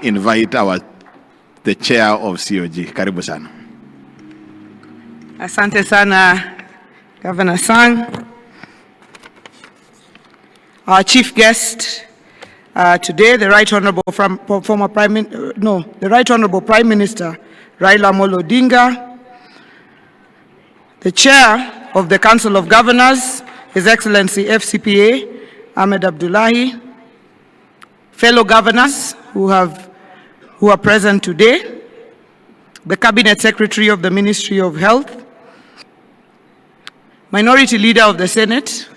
invite the chair of COG. Karibu sana. Asante sana, Governor Sang. Our chief guest today, the Right Honorable Prime Minister Raila Amolo Odinga, the Chair of the Council of Governors, His Excellency FCPA Ahmed Abdullahi, fellow governors who are present today, the Cabinet Secretary of the Ministry of Health, Minority Leader of the Senate,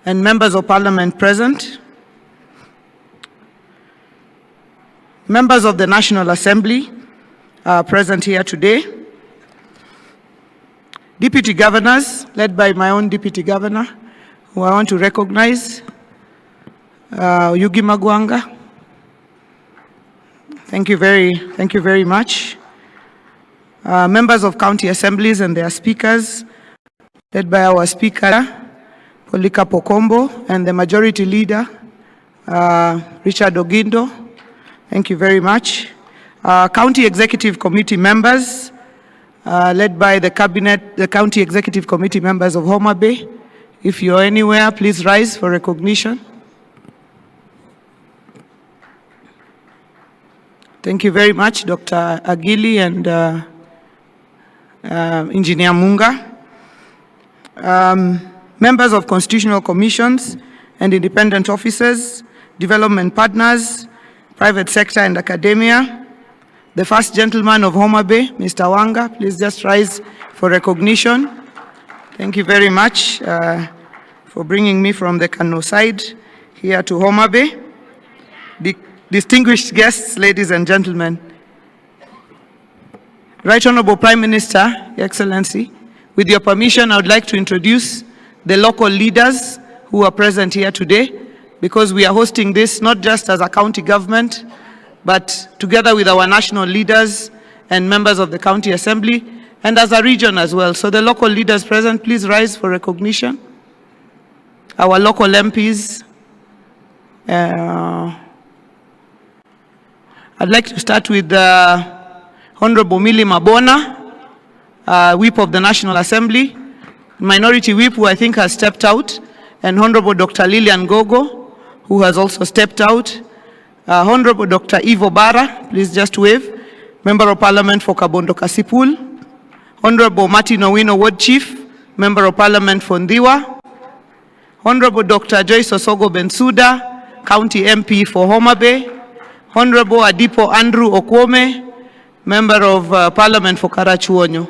and members of Parliament present, members of the National Assembly are present here today, deputy governors, led by my own deputy governor, who I want to recognize, Yugi Magwanga. Thank you very much. Members of county assemblies and their speakers, led by our speaker, Polika Pokombo, and the majority leader, Richard Ogindo. Thank you very much. County Executive Committee members, led by the County Executive Committee members of Homa Bay. If you're anywhere, please rise for recognition. Thank you very much, Dr. Agili and Engineer Munga. Members of constitutional commissions and independent officers, development partners, private sector and academia. The first gentleman of Homa Bay, Mr. Wanga, please just rise for recognition. Thank you very much for bringing me from the Kano side here to Homa Bay. Distinguished guests, ladies and gentlemen, Right Honorable Prime Minister, Your Excellency, with your permission, I would like to introduce the local leaders who are present here today, because we are hosting this not just as a county government, but together with our national leaders and members of the county assembly, and as a region as well. So the local leaders present, please rise for recognition. Our local MPs. I'd like to start with Honorable Millie Mabona, Whip of the National Assembly, Minority Whip, who I think has stepped out, and Honorable Dr. Lillian Gogo, who has also stepped out. Honorable Dr. Ivo Bara, please just wave, Member of Parliament for Kabondo Kasipul. Honorable Martin Owino, Ward Chief, Member of Parliament for Ndiwa. Honorable Dr. Joyce Osogo Bensuda, County MP for Homa Bay. Honorable Adipo Andrew Okwome, Member of Parliament for Karachuonyo.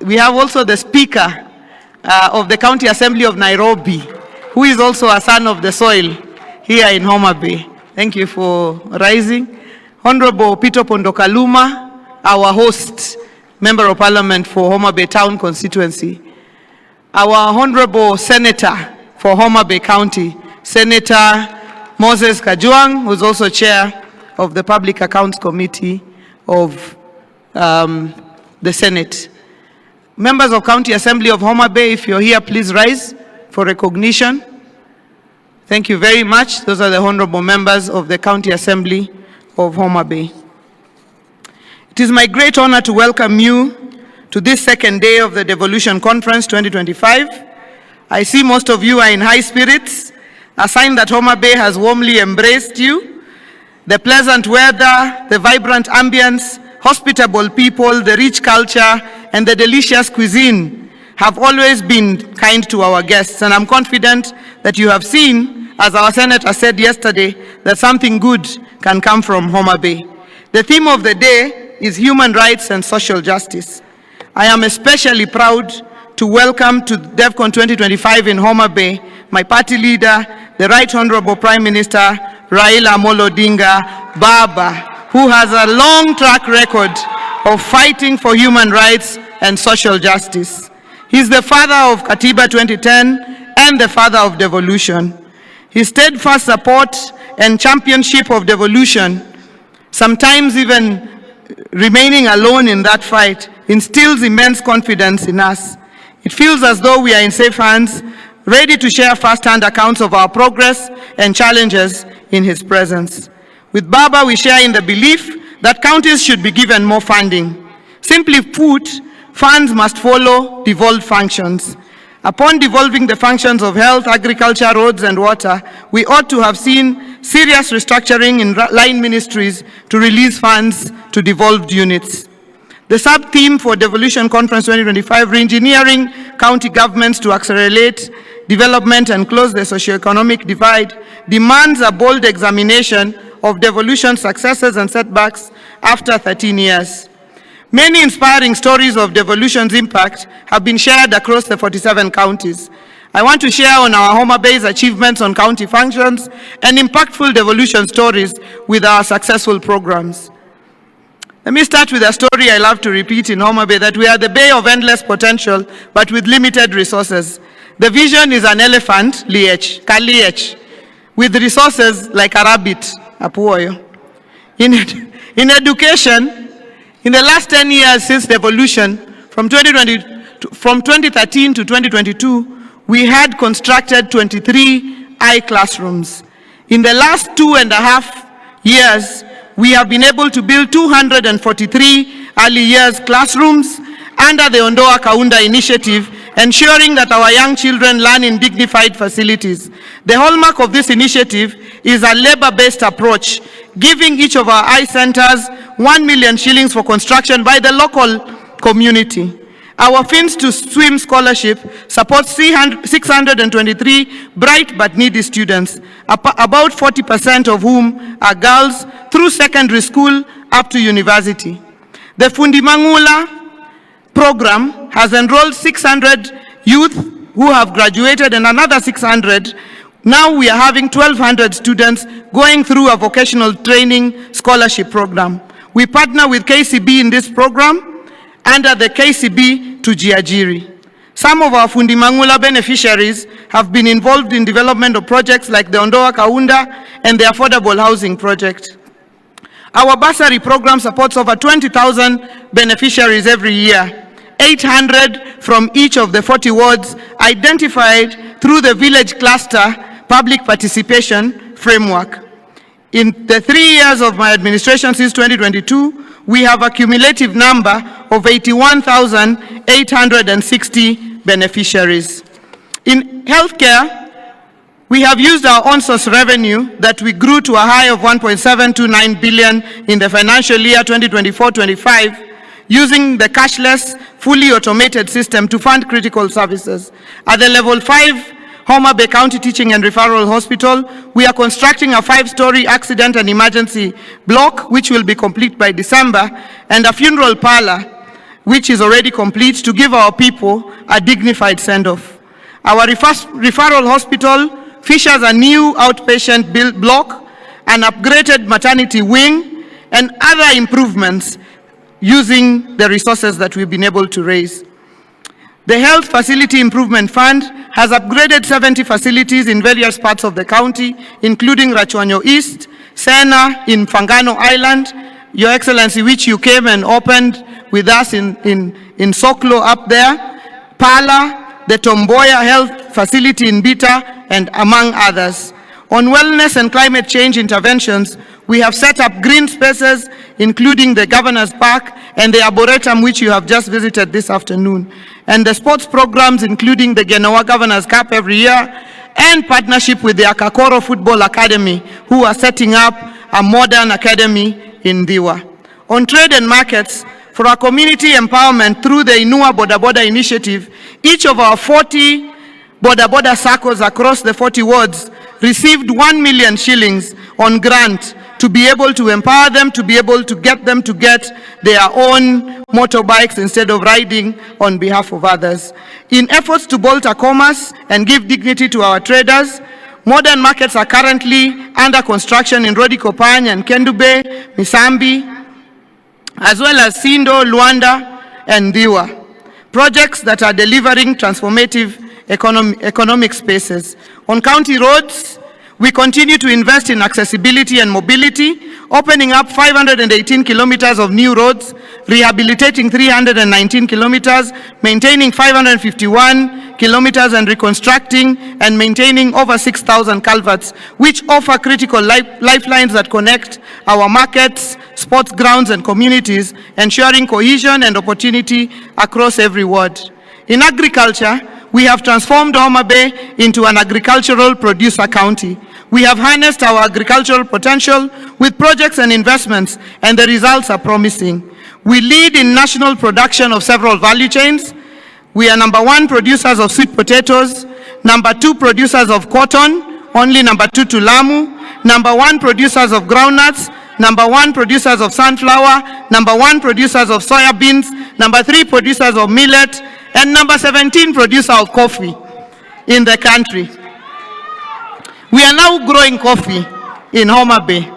We have also the Speaker of the County Assembly of Nairobi, who is also a son of the soil here in Homa Bay. Thank you for rising. Honorable Peter Pondokaluma, our host, Member of Parliament for Homa Bay Town Constituency. Our Honorable Senator for Homa Bay County, Senator Moses Kajwang, who is also Chair of the Public Accounts Committee of the Senate. Members of County Assembly of Homa Bay, if you're here, please rise for recognition. Thank you very much. Those are the honorable members of the County Assembly of Homa Bay. It is my great honor to welcome you to this second day of the Devolution Conference 2025. I see most of you are in high spirits, a sign that Homa Bay has warmly embraced you. The pleasant weather, the vibrant ambience, hospitable people, the rich culture, and the delicious cuisine have always been kind to our guests, and I'm confident that you have seen, as our Senator said yesterday, that something good can come from Homa Bay. The theme of the day is human rights and social justice. I am especially proud to welcome to DevCon 2025 in Homa Bay my party leader, the Right Honorable Prime Minister Raila Amolo Odinga Baba, who has a long track record of fighting for human rights and social justice. He's the father of Katiba 2010 and the father of devolution. His steadfast support and championship of devolution, sometimes even remaining alone in that fight, instills immense confidence in us. It feels as though we are in safe hands ready to share first-hand accounts of our progress and challenges in his presence. With Baba, we share in the belief that counties should be given more funding. Simply put, funds must follow devolved functions. Upon devolving the functions of health, agriculture, roads, and water, we ought to have seen serious restructuring in line ministries to release funds to devolved units. The sub-theme for Devolution Conference 2025, Reengineering County Governments to Accelerate Development and Close the Socioeconomic Divide, demands a bold examination of devolution successes and setbacks after 13 years. Many inspiring stories of devolution's impact have been shared across the 47 counties. I want to share on our Homa Bay's achievements on county functions and impactful devolution stories with our successful programs. Let me start with a story I love to repeat in Homa Bay, that we are the bay of endless potential, but with limited resources. The vision is an elephant, Kaliech, with resources like a rabbit, Apuoyo. In education, in the last 10 years since devolution, from 2013 to 2022, we had constructed 23 classrooms. In the last 2.5 years, we have been able to build 243 early years classrooms under the Ondoa Kaunda initiative, ensuring that our young children learn in dignified facilities. The hallmark of this initiative is a labor-based approach, giving each of our eye centers 1 million shillings for construction by the local community. Our Fins to Swim scholarship supports 623 bright but needy students, about 40% of whom are girls, through secondary school up to university. The Fundimangula program has enrolled 600 youth who have graduated and another 600. Now we are having 1,200 students going through a vocational training scholarship program. We partner with KCB in this program under the KCB to Jiajiri. Some of our Fundimangula beneficiaries have been involved in development of projects like the Ondoa Kaunda and the Affordable Housing Project. Our bursary program supports over 20,000 beneficiaries every year, 800 from each of the 40 wards identified through the village cluster public participation framework. In the 3 years of my administration since 2022, we have a cumulative number of 81,860 beneficiaries. In healthcare, we have used our on-source revenue that we grew to a high of 1.729 billion in the financial year 2024-25, using the cashless, fully automated system to fund critical services. At the level 5 Homa Bay County Teaching and Referral Hospital, we are constructing a 5-story accident and emergency block, which will be complete by December, and a funeral parlor, which is already complete, to give our people a dignified send-off. Our referral hospital features a new outpatient block, an upgraded maternity wing, and other improvements using the resources that we've been able to raise. The Health Facility Improvement Fund has upgraded 70 facilities in various parts of the county, including Rachuanyo East, Sena in Fangano Island, Your Excellency, which you came and opened with us in Soklo up there, Pala, the Tomboya Health Facility in Bita, and among others. On wellness and climate change interventions, we have set up green spaces, including the Governor's Park and the Arboretum, which you have just visited this afternoon, and the sports programs, including the Genoa Governor's Cup every year, and partnership with the Akakoro Football Academy, who are setting up a modern academy in Diwa. On trade and markets, for our community empowerment through the Inua Boda Boda initiative, each of our 40 Boda Boda circles across the 40 wards received 1 million shillings on grant to be able to empower them, to be able to get them to get their own motorbikes instead of riding on behalf of others. In efforts to bolster commerce and give dignity to our traders, modern markets are currently under construction in Rodi Kopany and Kendube, Misambi, as well as Sindo, Luanda, and Diwa. Projects that are delivering transformative economic spaces. On county roads, We continue to invest in accessibility and mobility, opening up 518 kilometers of new roads, rehabilitating 319 kilometers, maintaining 551 kilometers, and reconstructing and maintaining over 6,000 culverts, which offer critical lifelines that connect our markets, sports grounds, and communities, ensuring cohesion and opportunity across every ward. In agriculture, we have transformed Homa Bay into an agricultural producer county. We have harnessed our agricultural potential with projects and investments, and the results are promising. We lead in national production of several value chains. We are #1 producers of sweet potatoes, #2 producers of cotton, only #2 to Lamu, #1 producers of groundnuts, #1 producers of sunflower, #1 producers of soya beans, #3 producers of millet, and #17 producer of coffee in the country. We are now growing coffee in Homa Bay.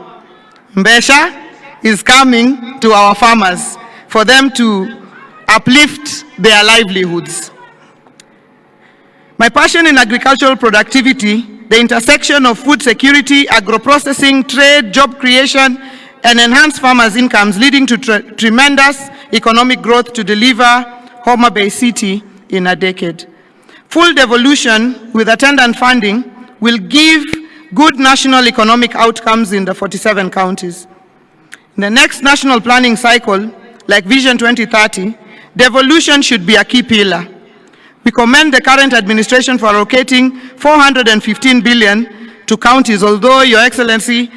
Mbesha is coming to our farmers for them to uplift their livelihoods. My passion in agricultural productivity, the intersection of food security, agro-processing, trade, job creation, and enhanced farmers' incomes, leading to tremendous economic growth to deliver Homa Bay City in a decade. Full devolution with attendant funding will give good national economic outcomes in the 47 counties. In the next national planning cycle, like Vision 2030, devolution should be a key pillar. We commend the current administration for allocating 415 billion to counties, although, Your Excellency,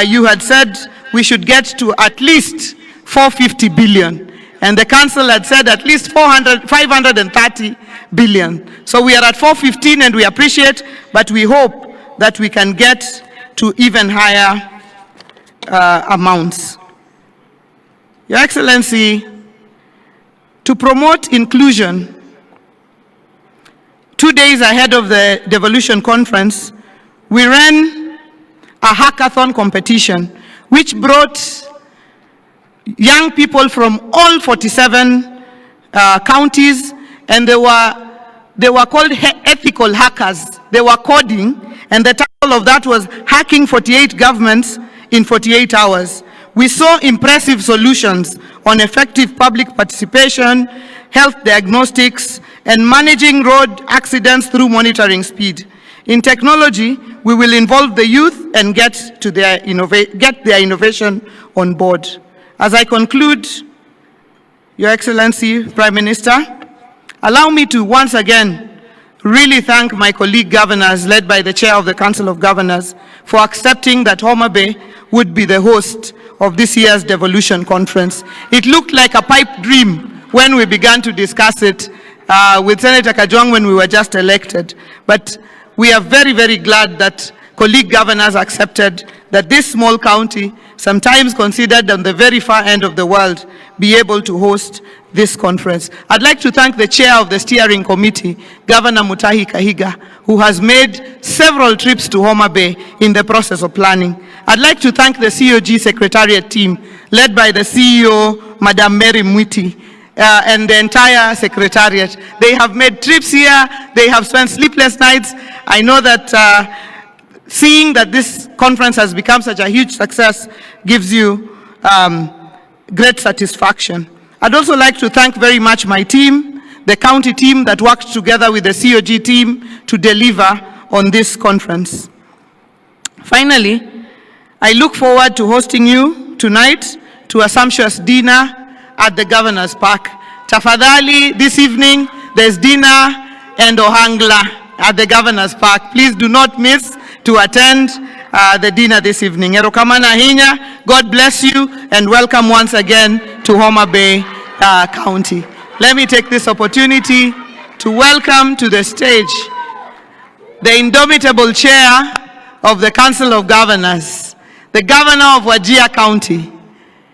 you had said we should get to at least 450 billion. And the council had said at least 530 billion. So we are at 415 and we appreciate, but we hope that we can get to even higher amounts. Your Excellency, to promote inclusion, 2 days ahead of the Devolution Conference, we ran a hackathon competition which brought young people from all 47 counties, and they were called ethical hackers. They were coding, and the title of that was Hacking 48 Governments in 48 Hours. We saw impressive solutions on effective public participation, health diagnostics, and managing road accidents through monitoring speed. In technology, we will involve the youth and get their innovation on board. As I conclude, Your Excellency, Prime Minister, allow me to once again really thank my colleague governors, led by the Chair of the Council of Governors, for accepting that Homa Bay would be the host of this year's Devolution Conference. It looked like a pipe dream when we began to discuss it with Senator Kajwang when we were just elected. But we are very, very glad that colleague governors accepted that this small county, sometimes considered on the very far end of the world, be able to host this conference. I'd like to thank the chair of the steering committee, Governor Mutahi Kahiga, who has made several trips to Homa Bay in the process of planning. I'd like to thank the COG Secretariat team, led by the CEO, Madam Mary Mwiti, and the entire Secretariat. They have made trips here, they have spent sleepless nights. I know that seeing that this conference has become such a huge success gives you great satisfaction. I'd also like to thank very much my team, the county team that worked together with the COG team to deliver on this conference. Finally, I look forward to hosting you tonight to a sumptuous dinner at the Governor's Park. Tafadhali, this evening, there's dinner and ohangla at the Governor's Park. Please do not miss to attend the dinner this evening. Erokamana hinya, God bless you, and welcome once again to Homa Bay County. Let me take this opportunity to welcome to the stage the indomitable chair of the Council of Governors, the Governor of Wajir County,